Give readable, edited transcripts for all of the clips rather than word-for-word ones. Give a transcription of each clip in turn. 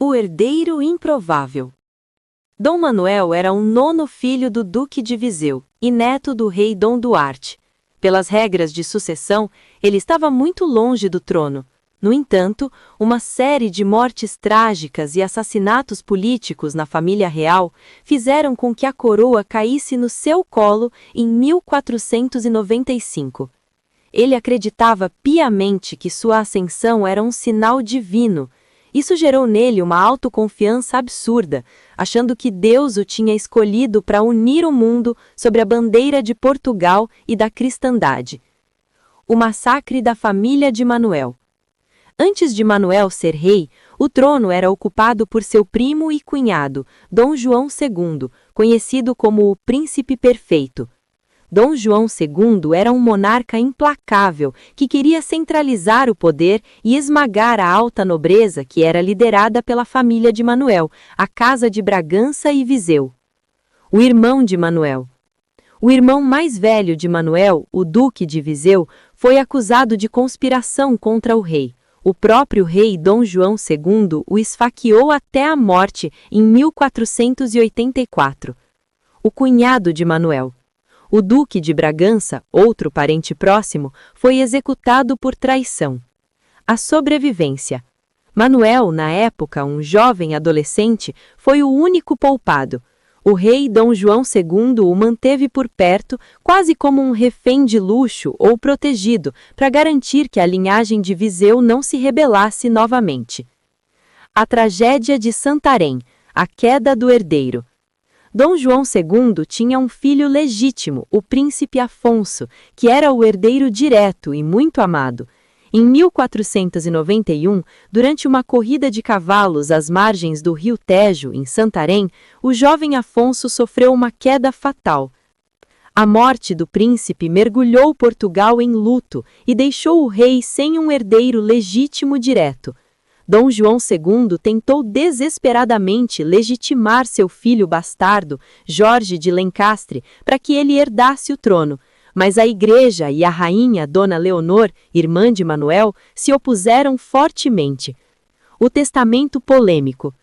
O herdeiro improvável. Dom Manuel era o nono filho do Duque de Viseu e neto do rei Dom Duarte. Pelas regras de sucessão, ele estava muito longe do trono. No entanto, uma série de mortes trágicas e assassinatos políticos na família real fizeram com que a coroa caísse no seu colo em 1495. Ele acreditava piamente que sua ascensão era um sinal divino. Isso gerou nele uma autoconfiança absurda, achando que Deus o tinha escolhido para unir o mundo sob a bandeira de Portugal e da cristandade. O massacre da família de Manuel. Antes de Manuel ser rei, o trono era ocupado por seu primo e cunhado, Dom João II, conhecido como o Príncipe Perfeito. Dom João II era um monarca implacável que queria centralizar o poder e esmagar a alta nobreza que era liderada pela família de Manuel, a Casa de Bragança e Viseu. O irmão de Manuel. O irmão mais velho de Manuel, o Duque de Viseu, foi acusado de conspiração contra o rei. O próprio rei Dom João II o esfaqueou até a morte em 1484. O cunhado de Manuel. O Duque de Bragança, outro parente próximo, foi executado por traição. A sobrevivência. Manuel, na época um jovem adolescente, foi o único poupado. O rei Dom João II o manteve por perto, quase como um refém de luxo ou protegido, para garantir que a linhagem de Viseu não se rebelasse novamente. A tragédia de Santarém, a queda do herdeiro. Dom João II tinha um filho legítimo, o príncipe Afonso, que era o herdeiro direto e muito amado. Em 1491, durante uma corrida de cavalos às margens do rio Tejo, em Santarém, o jovem Afonso sofreu uma queda fatal. A morte do príncipe mergulhou Portugal em luto e deixou o rei sem um herdeiro legítimo direto. Dom João II tentou desesperadamente legitimar seu filho bastardo, Jorge de Lencastre, para que ele herdasse o trono, mas a Igreja e a rainha Dona Leonor, irmã de Manuel, se opuseram fortemente. O testamento polêmico.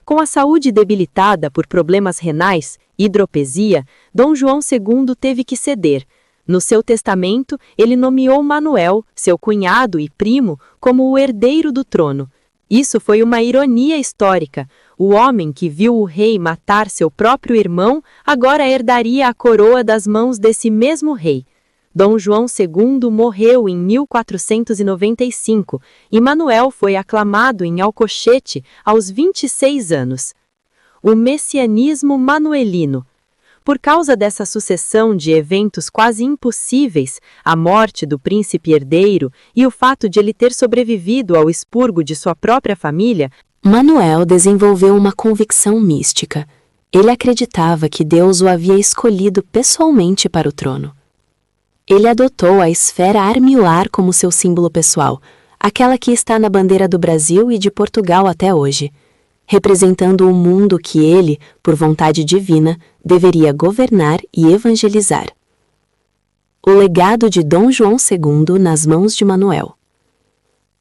Com a saúde debilitada por problemas renais, hidropesia, Dom João II teve que ceder. No seu testamento, ele nomeou Manuel, seu cunhado e primo, como o herdeiro do trono. Isso foi uma ironia histórica. O homem que viu o rei matar seu próprio irmão agora herdaria a coroa das mãos desse mesmo rei. Dom João II morreu em 1495 e Manuel foi aclamado em Alcochete aos 26 anos. O messianismo manuelino. Por causa dessa sucessão de eventos quase impossíveis, a morte do príncipe herdeiro e o fato de ele ter sobrevivido ao expurgo de sua própria família, Manuel desenvolveu uma convicção mística. Ele acreditava que Deus o havia escolhido pessoalmente para o trono. Ele adotou a esfera armilar como seu símbolo pessoal, aquela que está na bandeira do Brasil e de Portugal até hoje, representando o mundo que ele, por vontade divina, deveria governar e evangelizar. O legado de Dom João II nas mãos de Manuel.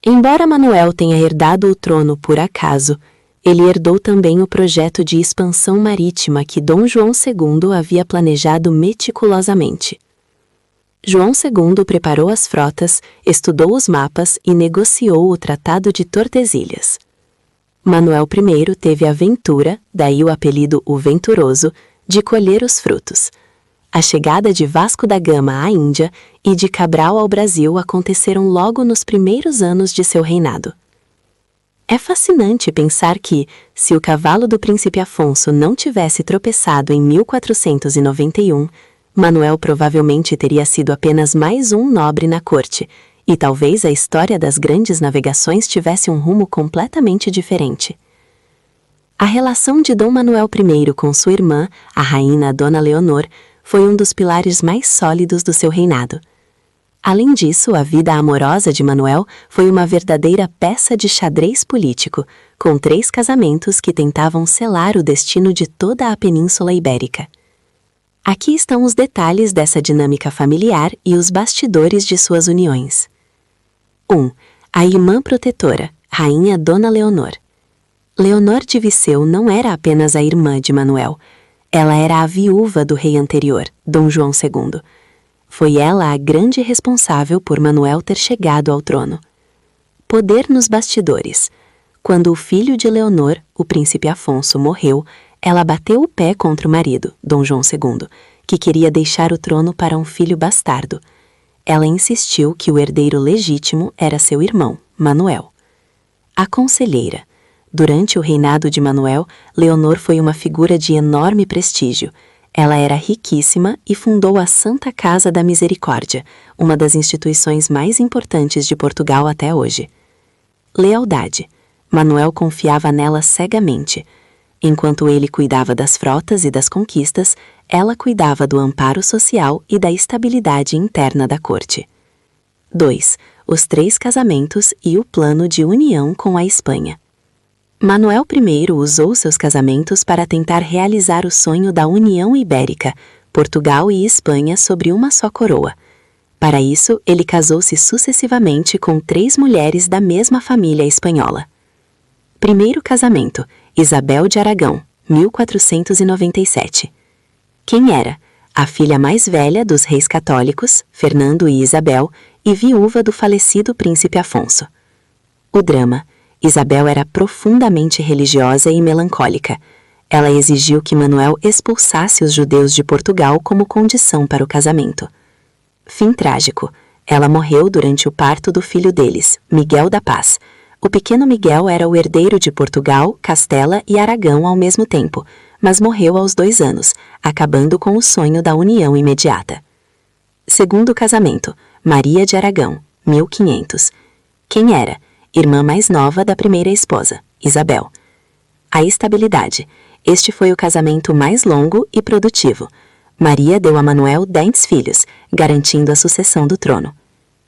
Embora Manuel tenha herdado o trono por acaso, ele herdou também o projeto de expansão marítima que Dom João II havia planejado meticulosamente. João II preparou as frotas, estudou os mapas e negociou o Tratado de Tordesilhas. Manuel I teve a ventura, daí o apelido o Venturoso, de colher os frutos. A chegada de Vasco da Gama à Índia e de Cabral ao Brasil aconteceram logo nos primeiros anos de seu reinado. É fascinante pensar que, se o cavalo do príncipe Afonso não tivesse tropeçado em 1491, Manuel provavelmente teria sido apenas mais um nobre na corte, e talvez a história das grandes navegações tivesse um rumo completamente diferente. A relação de Dom Manuel I com sua irmã, a rainha Dona Leonor, foi um dos pilares mais sólidos do seu reinado. Além disso, a vida amorosa de Manuel foi uma verdadeira peça de xadrez político, com 3 casamentos que tentavam selar o destino de toda a Península Ibérica. Aqui estão os detalhes dessa dinâmica familiar e os bastidores de suas uniões. 1. A irmã protetora, Rainha Dona Leonor. Leonor de Viseu não era apenas a irmã de Manuel, ela era a viúva do rei anterior, Dom João II. Foi ela a grande responsável por Manuel ter chegado ao trono. Poder nos bastidores. Quando o filho de Leonor, o príncipe Afonso, morreu, ela bateu o pé contra o marido, Dom João II, que queria deixar o trono para um filho bastardo. Ela insistiu que o herdeiro legítimo era seu irmão, Manuel. A conselheira. Durante o reinado de Manuel, Leonor foi uma figura de enorme prestígio. Ela era riquíssima e fundou a Santa Casa da Misericórdia, uma das instituições mais importantes de Portugal até hoje. Lealdade. Manuel confiava nela cegamente. Enquanto ele cuidava das frotas e das conquistas, ela cuidava do amparo social e da estabilidade interna da corte. 2. Os 3 casamentos e o plano de união com a Espanha. Manuel I usou seus casamentos para tentar realizar o sonho da União Ibérica, Portugal e Espanha sobre uma só coroa. Para isso, ele casou-se sucessivamente com 3 mulheres da mesma família espanhola. Primeiro casamento, Isabel de Aragão, 1497. Quem era? A filha mais velha dos reis católicos, Fernando e Isabel, e viúva do falecido príncipe Afonso. O drama. Isabel era profundamente religiosa e melancólica. Ela exigiu que Manuel expulsasse os judeus de Portugal como condição para o casamento. Fim trágico. Ela morreu durante o parto do filho deles, Miguel da Paz. O pequeno Miguel era o herdeiro de Portugal, Castela e Aragão ao mesmo tempo, mas morreu aos 2 anos, acabando com o sonho da união imediata. Segundo casamento, Maria de Aragão, 1500. Quem era? Irmã mais nova da primeira esposa, Isabel. A estabilidade. Este foi o casamento mais longo e produtivo. Maria deu a Manuel 10 filhos, garantindo a sucessão do trono.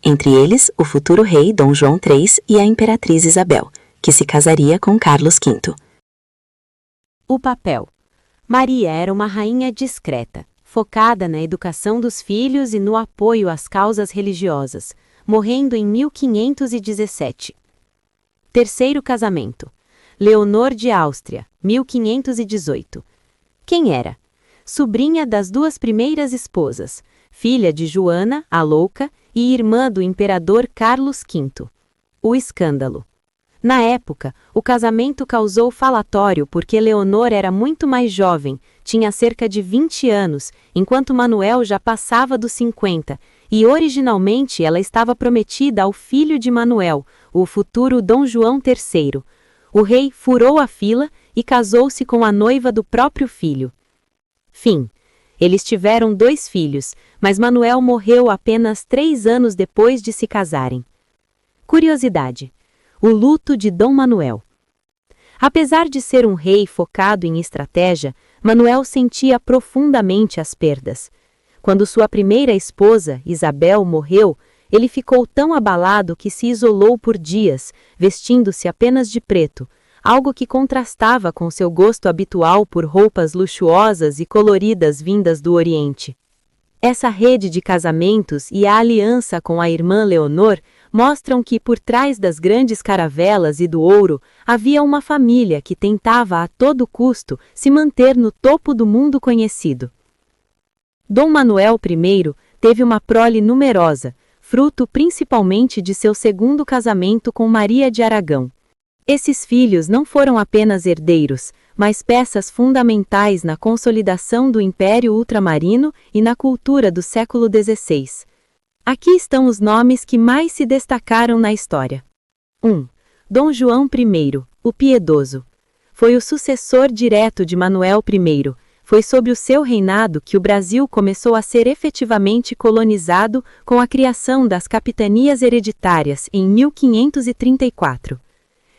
Entre eles, o futuro rei Dom João III e a imperatriz Isabel, que se casaria com Carlos V. O papel. Maria era uma rainha discreta, focada na educação dos filhos e no apoio às causas religiosas, morrendo em 1517. Terceiro casamento. Leonor de Áustria, 1518. Quem era? Sobrinha das 2 primeiras esposas, filha de Joana, a Louca, e irmã do imperador Carlos V. O escândalo. Na época, o casamento causou falatório porque Leonor era muito mais jovem, tinha cerca de 20 anos, enquanto Manuel já passava dos 50, e originalmente ela estava prometida ao filho de Manuel, o futuro Dom João III. O rei furou a fila e casou-se com a noiva do próprio filho. Fim. Eles tiveram 2 filhos, mas Manuel morreu apenas 3 anos depois de se casarem. Curiosidade. O luto de Dom Manuel. Apesar de ser um rei focado em estratégia, Manuel sentia profundamente as perdas. Quando sua primeira esposa, Isabel, morreu, ele ficou tão abalado que se isolou por dias, vestindo-se apenas de preto, algo que contrastava com seu gosto habitual por roupas luxuosas e coloridas vindas do Oriente. Essa rede de casamentos e a aliança com a irmã Leonor mostram que por trás das grandes caravelas e do ouro havia uma família que tentava a todo custo se manter no topo do mundo conhecido. Dom Manuel I teve uma prole numerosa, fruto principalmente de seu segundo casamento com Maria de Aragão. Esses filhos não foram apenas herdeiros, mas peças fundamentais na consolidação do Império Ultramarino e na cultura do século XVI. Aqui estão os nomes que mais se destacaram na história. 1. Dom João I, o Piedoso. Foi o sucessor direto de Manuel I. Foi sob o seu reinado que o Brasil começou a ser efetivamente colonizado com a criação das capitanias hereditárias em 1534.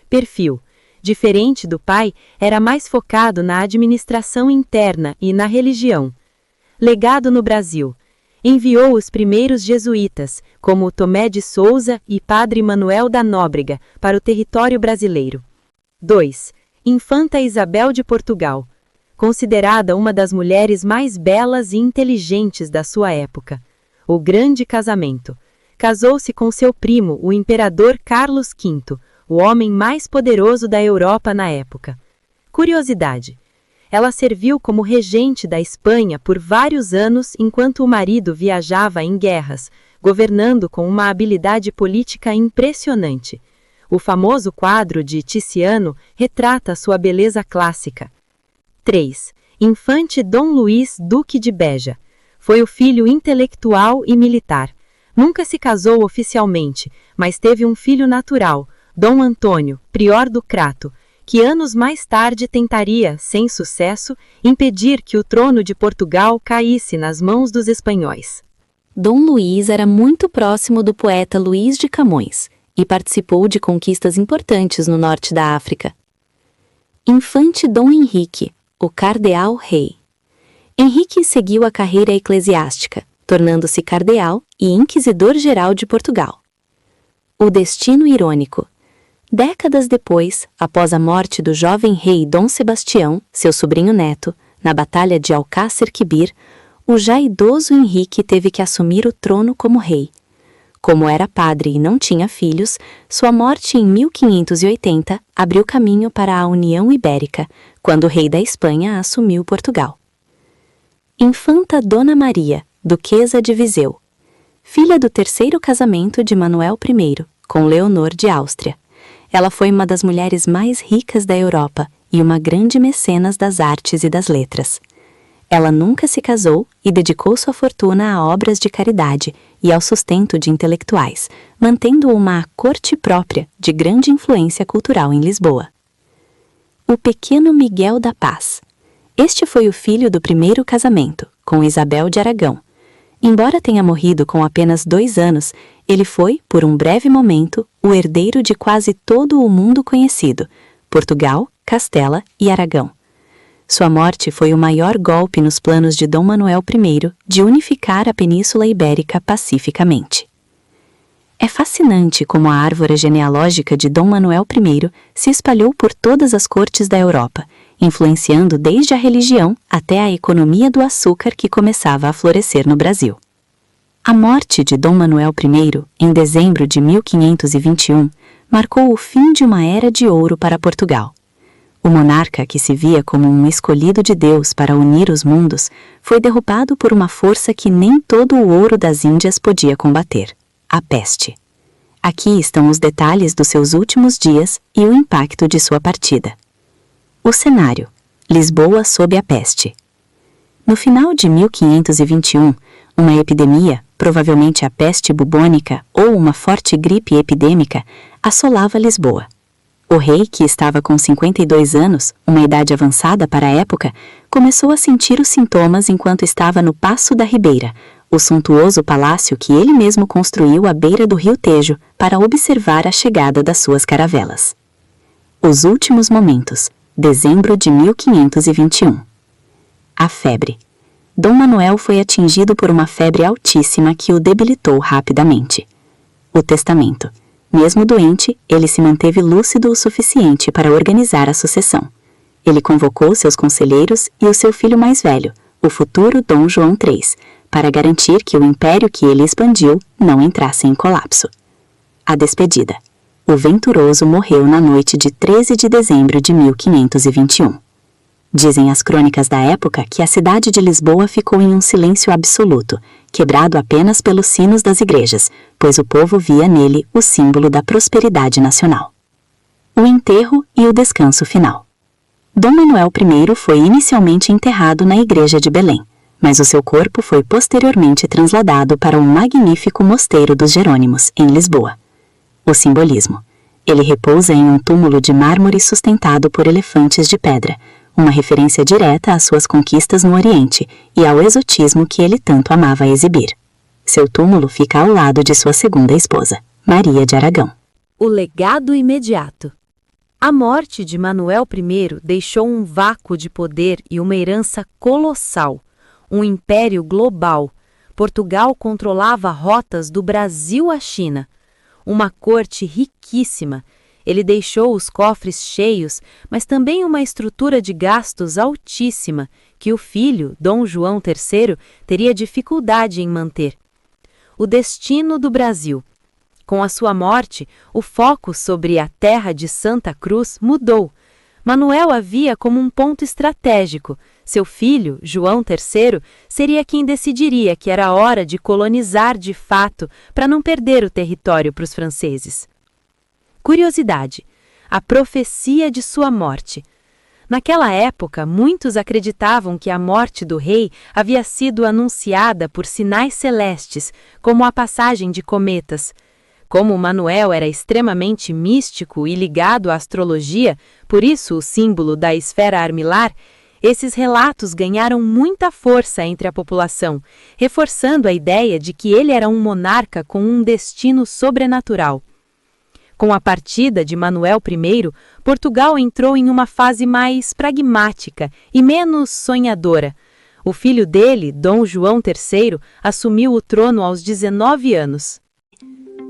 Perfil. Diferente do pai, era mais focado na administração interna e na religião. Legado no Brasil. Enviou os primeiros jesuítas, como Tomé de Souza e Padre Manuel da Nóbrega, para o território brasileiro. 2. Infanta Isabel de Portugal. Considerada uma das mulheres mais belas e inteligentes da sua época. O grande casamento. Casou-se com seu primo, o imperador Carlos V, o homem mais poderoso da Europa na época. Curiosidade: ela serviu como regente da Espanha por vários anos enquanto o marido viajava em guerras, governando com uma habilidade política impressionante. O famoso quadro de Tiziano retrata sua beleza clássica. 3. Infante Dom Luís, Duque de Beja. Foi o filho intelectual e militar. Nunca se casou oficialmente, mas teve um filho natural, Dom Antônio, prior do Crato, que anos mais tarde tentaria, sem sucesso, impedir que o trono de Portugal caísse nas mãos dos espanhóis. Dom Luís era muito próximo do poeta Luís de Camões e participou de conquistas importantes no norte da África. Infante Dom Henrique, o cardeal-rei. Henrique seguiu a carreira eclesiástica, tornando-se cardeal e inquisidor-geral de Portugal. O destino irônico. Décadas depois, após a morte do jovem rei Dom Sebastião, seu sobrinho neto, na Batalha de Alcácer Quibir, o já idoso Henrique teve que assumir o trono como rei. Como era padre e não tinha filhos, sua morte em 1580 abriu caminho para a União Ibérica, quando o rei da Espanha assumiu Portugal. Infanta Dona Maria, duquesa de Viseu. Filha do terceiro casamento de Manuel I, com Leonor de Áustria. Ela foi uma das mulheres mais ricas da Europa e uma grande mecenas das artes e das letras. Ela nunca se casou e dedicou sua fortuna a obras de caridade e ao sustento de intelectuais, mantendo uma corte própria de grande influência cultural em Lisboa. O pequeno Miguel da Paz. Este foi o filho do primeiro casamento, com Isabel de Aragão. Embora tenha morrido com apenas 2 anos, ele foi, por um breve momento, o herdeiro de quase todo o mundo conhecido, Portugal, Castela e Aragão. Sua morte foi o maior golpe nos planos de Dom Manuel I de unificar a Península Ibérica pacificamente. É fascinante como a árvore genealógica de Dom Manuel I se espalhou por todas as cortes da Europa, influenciando desde a religião até a economia do açúcar que começava a florescer no Brasil. A morte de Dom Manuel I, em dezembro de 1521, marcou o fim de uma era de ouro para Portugal. O monarca, que se via como um escolhido de Deus para unir os mundos, foi derrubado por uma força que nem todo o ouro das Índias podia combater: a peste. Aqui estão os detalhes dos seus últimos dias e o impacto de sua partida. O cenário: Lisboa sob a peste. No final de 1521, uma epidemia, provavelmente a peste bubônica ou uma forte gripe epidêmica, assolava Lisboa. O rei, que estava com 52 anos, uma idade avançada para a época, começou a sentir os sintomas enquanto estava no Paço da Ribeira, o suntuoso palácio que ele mesmo construiu à beira do rio Tejo para observar a chegada das suas caravelas. Os últimos momentos, dezembro de 1521. A febre. Dom Manuel foi atingido por uma febre altíssima que o debilitou rapidamente. O testamento. Mesmo doente, ele se manteve lúcido o suficiente para organizar a sucessão. Ele convocou seus conselheiros e o seu filho mais velho, o futuro Dom João III, para garantir que o império que ele expandiu não entrasse em colapso. A despedida. O venturoso morreu na noite de 13 de dezembro de 1521. Dizem as crônicas da época que a cidade de Lisboa ficou em um silêncio absoluto, quebrado apenas pelos sinos das igrejas, pois o povo via nele o símbolo da prosperidade nacional. O enterro e o descanso final. Dom Manuel I foi inicialmente enterrado na igreja de Belém, mas o seu corpo foi posteriormente trasladado para um magnífico mosteiro dos Jerônimos, em Lisboa. O simbolismo. Ele repousa em um túmulo de mármore sustentado por elefantes de pedra, uma referência direta às suas conquistas no Oriente e ao exotismo que ele tanto amava exibir. Seu túmulo fica ao lado de sua segunda esposa, Maria de Aragão. O legado imediato. A morte de Manuel I deixou um vácuo de poder e uma herança colossal, um império global. Portugal controlava rotas do Brasil à China, uma corte riquíssima. Ele deixou os cofres cheios, mas também uma estrutura de gastos altíssima, que o filho, Dom João III, teria dificuldade em manter. O destino do Brasil. Com a sua morte, o foco sobre a terra de Santa Cruz mudou. Manuel a via como um ponto estratégico. Seu filho, João III, seria quem decidiria que era hora de colonizar de fato para não perder o território para os franceses. Curiosidade: a profecia de sua morte. Naquela época, muitos acreditavam que a morte do rei havia sido anunciada por sinais celestes, como a passagem de cometas. Como Manuel era extremamente místico e ligado à astrologia, por isso o símbolo da esfera armilar, esses relatos ganharam muita força entre a população, reforçando a ideia de que ele era um monarca com um destino sobrenatural. Com a partida de Manuel I, Portugal entrou em uma fase mais pragmática e menos sonhadora. O filho dele, Dom João III, assumiu o trono aos 19 anos.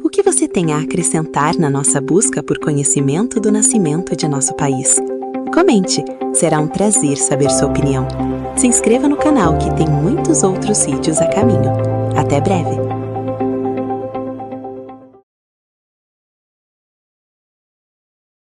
O que você tem a acrescentar na nossa busca por conhecimento do nascimento de nosso país? Comente, será um prazer saber sua opinião. Se inscreva no canal que tem muitos outros vídeos a caminho. Até breve!